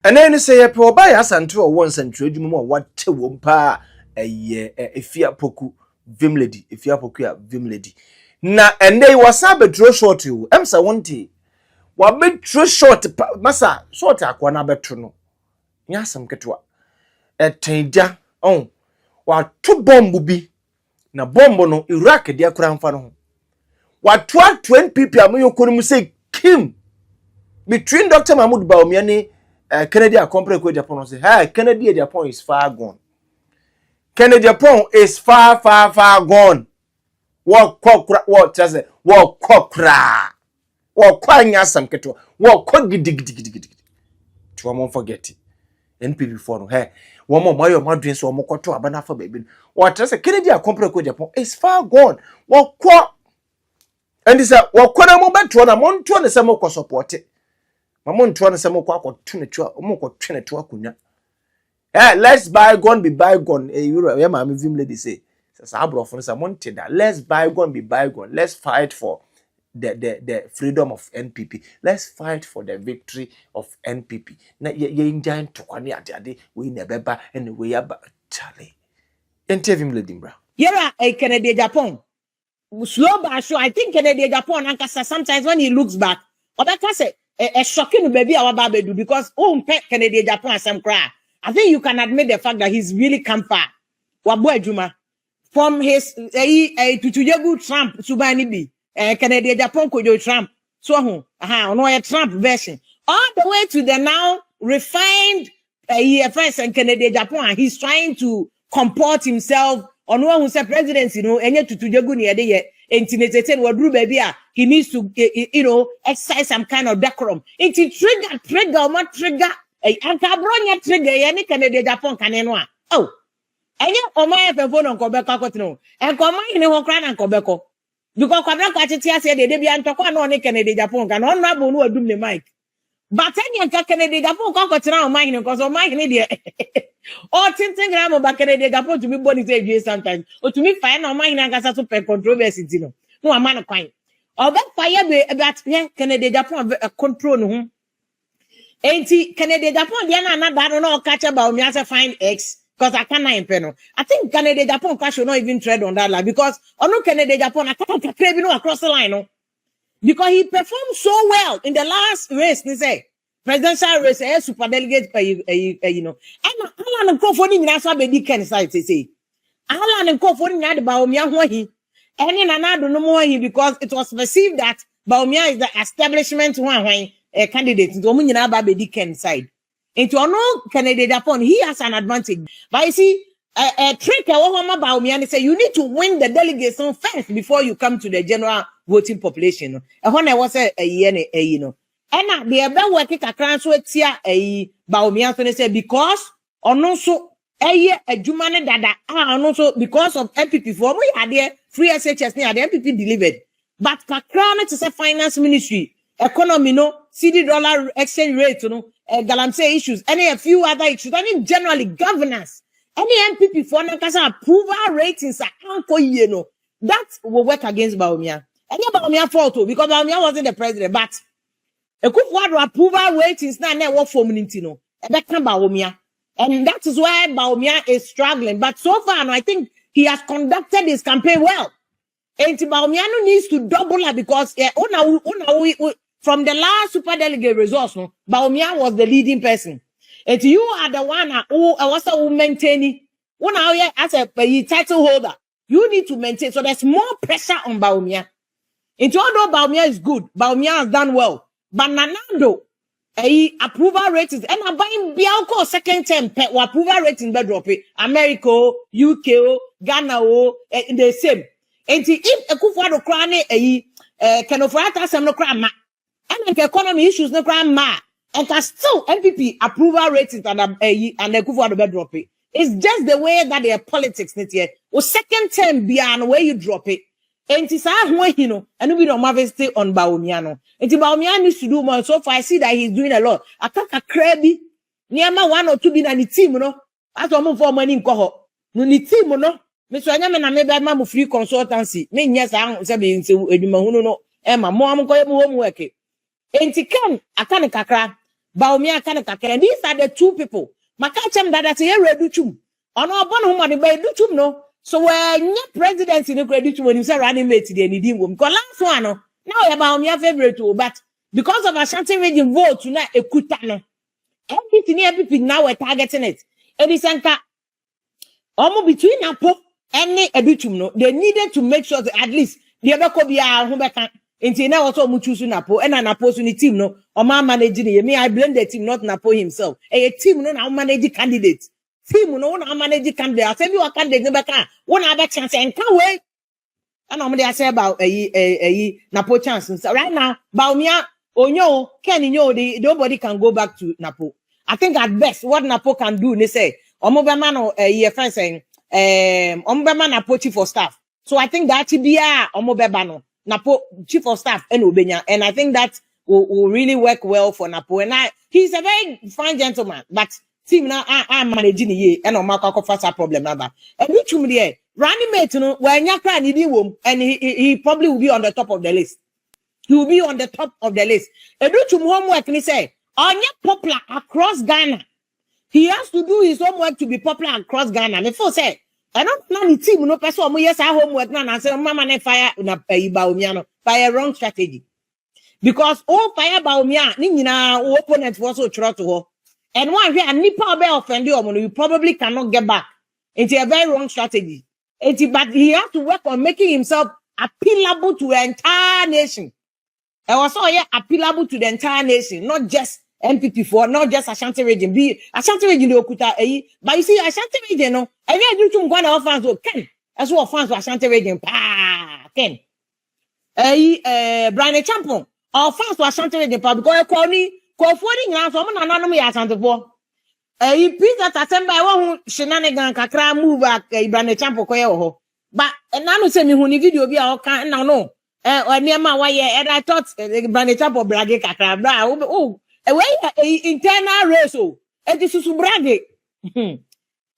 And then say po buy asanto once and trade mu what te wom pa efia poku vim lady efia poku ya vim lady na and they was a betro short you emsa wonte wa betro short masa short akwa na betro no nyasam ketwa etenja on wa to bomb bi na bomb no Iraq dia kura mfa no wa to 20 people amoyokonu mu say kim between Dr. Mahmoud Bawumia ni Kennedy Akompre ko Japan say hey Kennedy Japan is far gone. Kennedy Japan is far gone. What just say what kokra. What kwanya sam keto. What gidi. To won't forget it. NPP for no hey one more mayo madwin so mo koto abana fa baby. What just say Kennedy Akompre ko Japan is far gone. What kwa and this what kwana mo beto na mo nto na se mo ko support it. Mamon trying to say more let's bygone be bygone. My vim lady say, let's bygone be bygone. Let's fight for the freedom of NPP. Let's fight for the victory of NPP. Na ye enjoy to kwani ade we nebeba and we aba Charlie. Vim lady bra. Yeah, a Kennedy Japan. Slow but sure. I think Kennedy Japan and sometimes when he looks back, or that say a shocking baby our baby because Kennedy Japan some cry. I think you can admit the fact that he's really come far. Wabwe Juma from his to Trump subani bi Kennedy Japan kojo Trump so no a Trump version all the way to the now refined friends and Kennedy Japan. He's trying to comport himself on one who said presidency, enye tutujegu ni ede ye intimidated wadru baby he needs to exercise some kind of decorum. It trigger anka bronya trigger ye ni Kennedy Japan kaneno a oh enye oman efefo no nkobeko akotino enko man ni ho kra na nkobeko because kwabra kwa tete ase de bia ntokwa na oni Kennedy Japan kan on na bo no adum ne mic but enye Kennedy Japan kwa kotina oman ni because oman ni de oh, tinting gram ba Kennedy Japan to be born is sometimes. Or to me, fire no mind and gas super controversy. No, a man of quine. Or that fire be about Kennedy Japan control no. Ain't Kennedy Japan, Diana, not that no catch about me as a fine X. Because I can't impenno. I think Kennedy Japan should not even tread on that line because no Kennedy Japan, I can't crave across the line. No? Because he performed so well in the last race, they say. Presidential race, super delegate, and Alan and Crawford in Nasa Baby Ken side, say. Alan and Crawford in Baumia Wahi, and in another no more because it was perceived that Baumia is the establishment one candidate to Dominina Baby Ken side. Into no candidate upon he has an advantage. But you see, a trick about Baumia and say you need to win the delegation first before you come to the general voting population. And when I was and they are working kakran so etia Baumia so say because ono so a jumane dada ono so because of MPP for we had there free SHS near the MPP delivered but kakran to say finance ministry economy no CD dollar exchange rate galamsey issues and a few other issues and generally governance any MPP for nankasa approval ratings are that will work against Baumia and Baumia fault because Baumia wasn't the president but Ekufuado approval ratings na work for Munintino. And that is why Baumia is struggling. But so far, I think he has conducted his campaign well. And Baumia needs to double up because from the last super delegate results, Baumia was the leading person. And you are the one who also maintaining as a title holder. You need to maintain. So there's more pressure on Baumia. And although Baumia is good, Baumia has done well. But Nanando, approval ratings, and I'm buying Bianco second term approval rating drop it. America, UK, Ghana, the same. And if a Kufuado crane, can offer some no crime, and economy issues no crime, and can still MPP approval ratings and the Kufuado drop it. It's just the way that their politics net here. Or second term beyond where you drop it. And it's and we don't have stay on Baumiano. And Baumiano needs to do more. So far, I see that he's doing a lot. I can't a crabby. Nearma 1 or 2 bin and the team, As I'm for money in coho. No, the team, Mr. Yaman, I made that mamma free consultancy. Mean, yes, I'm saying to Edmahuno, Emma, Mom, go homework. And he can, I can't crack. Baumia Kanaka. These are the two people. Makachem that I ready to. On our bone money by do to no. So when your president in the credit when you say running mate the any room. Because last one now about your favorite too, but because of Ashanti region vote tonight a kutano. Everything now we're targeting it. Edisanka almost between Napo and Edutum no, they needed to make sure that at least the other could be who can until now also muchusu Napo and an opposing team no or my managing me. I blame the team, not Napo himself. A team no now manage candidates. Team no now manage candidate. I tell you what candidate never can one other chance and can't wait. And I'm say about a Napo chance. So right now, Baumia Onyo, Kenny nobody can go back to Napo. I think at best what Napo can do, they say, Omobamano a friend saying, Omobama Napo chief of staff. So I think that be Omobabano, Napo chief of staff and Ubenya. And I think that will really work well for Napo. And he's a very fine gentleman, but team now I'm managing ye and Omaka first problem number. And which there, running mate, you know, when you're crying, and he probably will be on the top of the list. He will be on the top of the list. And do some homework and he say, Onya popular across Ghana. He has to do his homework to be popular across Ghana. Before say, I don't know the team, no person, yes, our homework now. I say, Mama, ne fire na Baumiano by a wrong strategy. Because all fire Baumia, Nina, opponent was so true to her. And one here, Nipa be offended, you probably cannot get back. It's a very wrong strategy. But he has to work on making himself appealable to the entire nation. And also, appealable to the entire nation, not just MPP4, not just Ashanti region. Be Ashanti region, but you see, Ashanti region, no, I do to one of fans, Ken, as well fans for Ashanti region, Ken. Brian Champon, or fans for Ashanti region, because call me, call 40 now, so I'm not me Ashanti for. Peter Tatemba, I want shenanigan, kakra move back, Brian Champon, koyo. But, and now say me, when the video be all can't now, no. Or near my way, and I thought, Brian Champon, braggy, kakra, oh. A internal race, and this is braggy. A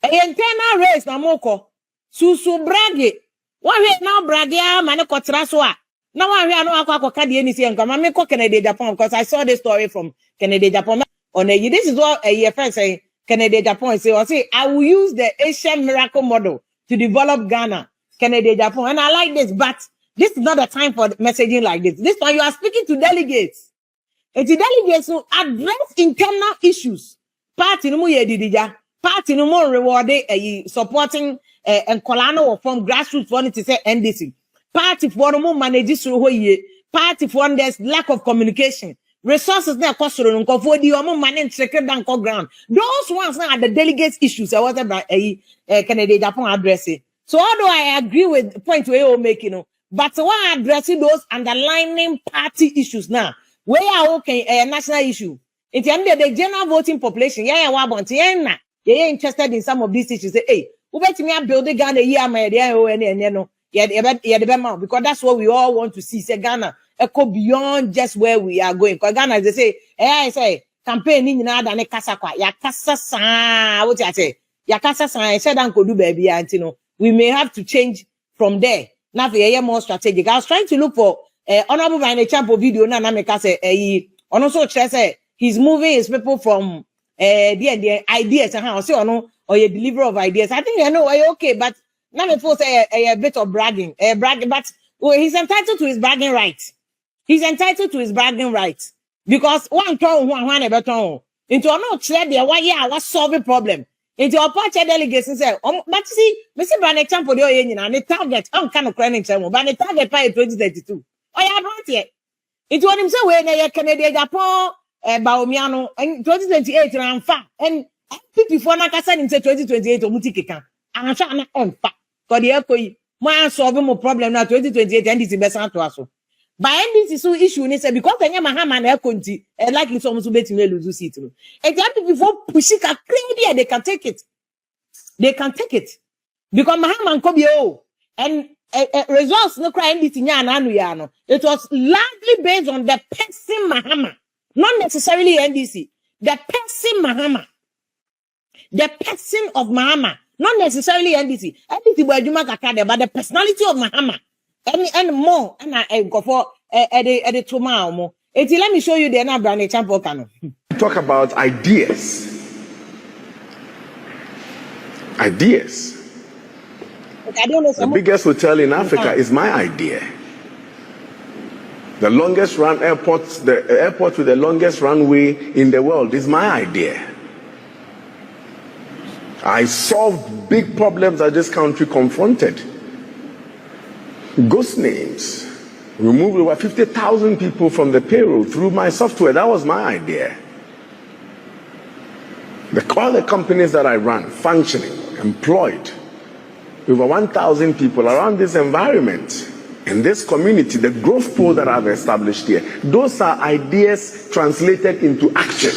internal race, Namoko. Susu braggy. One way now, braggy, Manako Traswa. Now I hear no Akaka anything, and come and Kennedy Japan, because I saw the story from Kennedy Japan. This is what a friend saying, Kennedy Japan say, I will use the Asian miracle model to develop Ghana, Kennedy Japan. And I like this, but this is not the time for messaging like this. This time you are speaking to delegates. And the delegates will address internal issues. Party no more yedidija. Party no more rewarded supporting and Colano or from grassroots wanted to say NDC. Party for no more manages through ye. Party for there's lack of communication. Resources now cost for the more money second down ground. Those ones now are the delegates issues. I was about Kennedy Japan addressing. So although I agree with the point where you're making, but why addressing those underlying party issues now? Where are okay a national issue? In the end of the general voting population, you're interested in some of these issues. Say, hey, who bet me I build a Ghana year, my dear, because that's what we all want to see. Say Ghana, echo beyond just where we are going. Because Ghana, they say, I say, campaigning in other than a casaqua, Yakasa, what I say, Yakasa, I said, Uncle do baby, and we may have to change from there. Now, for more strategic. I was trying to look for honorable Winnng Champo video na make say on also say he's moving his people from the ideas and how say or a delivery of ideas. I think I know okay, but now me for say a bit of bragging, but he's entitled to his bragging rights. He's entitled to his bragging rights because one ever turn into no clear there why was solving problem. Into our party delegates and say, but see, Mr. Winnng Champo the target kind of crying but the target by 2032. Oh, yeah, not yet. It was himself when they Canadian Japan, Baomiano, and 2028 and fat. And before Nakasa in 2028 or Mutikika. And I'm trying to fat. For the echo, my solving more problem now 2028 and this is best to us. By this is so issue, and say because I am a ham and air country, and likely someone to bet me lose it. Exactly before pushing a clear, they can take it. They can take it. Because Mahaman Kobio and results no crying it was largely based on the person Mahama, not necessarily NDC. The person Mahama, the person of Mahama, not necessarily NDC. NDC but the personality of Mahama, and more. And I go for the tomorrow more. Let me show you the Winnng Champo. talk about ideas, I don't know. the biggest hotel in Africa is my idea. The longest run airport, the airport with the longest runway in the world is my idea. I solved big problems that this country confronted. Ghost names. Removed over 50,000 people from the payroll through my software. That was my idea. All the companies that I run, functioning, employed, over 1,000 people around this environment, in this community, the growth pool that I've established here, those are ideas translated into action.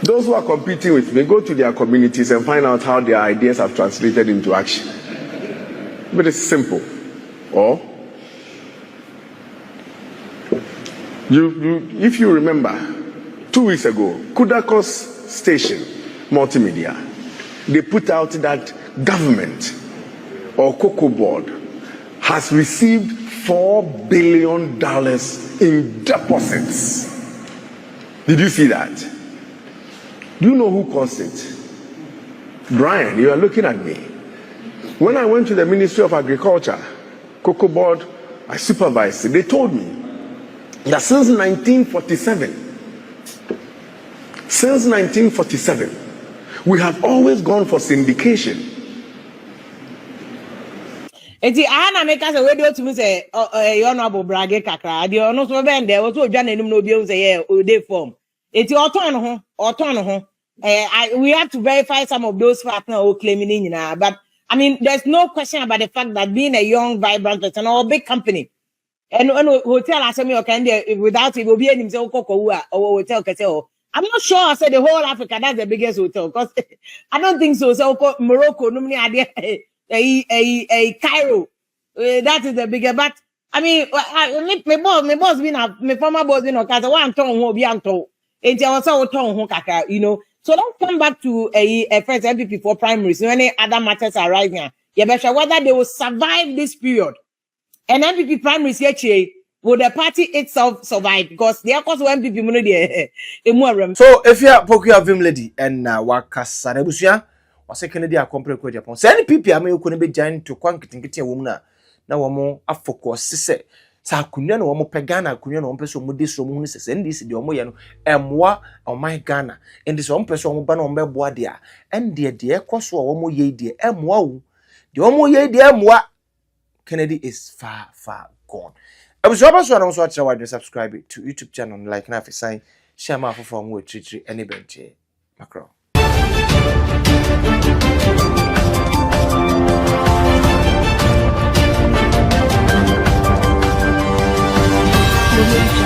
Those who are competing with me, go to their communities and find out how their ideas have translated into action. But it's simple. Or, if you remember, 2 weeks ago, Kudakos Station, Multimedia, they put out that government or Cocoa Board has received $4 billion in deposits. Did you see that? Do you know who caused it? Brian, you are looking at me. When I went to the Ministry of Agriculture, Cocoa Board, I supervised it. They told me that since 1947, we have always gone for syndication. Eti ana make us a radio to me say honorable brage kakra the ono so be there was odwa nanim no obi say dey form. Eti oton ho we have to verify some of those facts now claiming nyina, but I mean there's no question about the fact that being a young vibrant person or big company and hotel asemi o can there without it obi enim say okokowu a hotel kese o. I'm not sure I said the whole Africa that's the biggest hotel because I don't think so. So Morocco no many idea a Cairo that is the bigger, but I mean my boss been my former boss been okay, one ton ho bi anto enti I was so ton ho kaka, you know. So let's come back to a first MPP for primaries when any other matters are rising. You better whether they will survive this period. And MPP primaries here will the party itself survive because they are also MPP money there. So if you are Pokia Vim Lady and Wakasa Rebusia, or second day, I compare with Japan. Send people, I mean, you couldn't be giant to quantity a woman. Now, more a focus, sister. Sakunya no mo pegana kunya no mpeso mo diso mo nse se ndisi de omo ye no emwa o my Ghana ndi so mpeso omo ba no mbeboa de a ende de ekoso omo ye de emwa wu de omo ye de emwa Kennedy is far gone. Abusaba so na so atira wa subscribe to YouTube channel like na fi sign share ma fofo mo etritri ene benche macro. Winnng.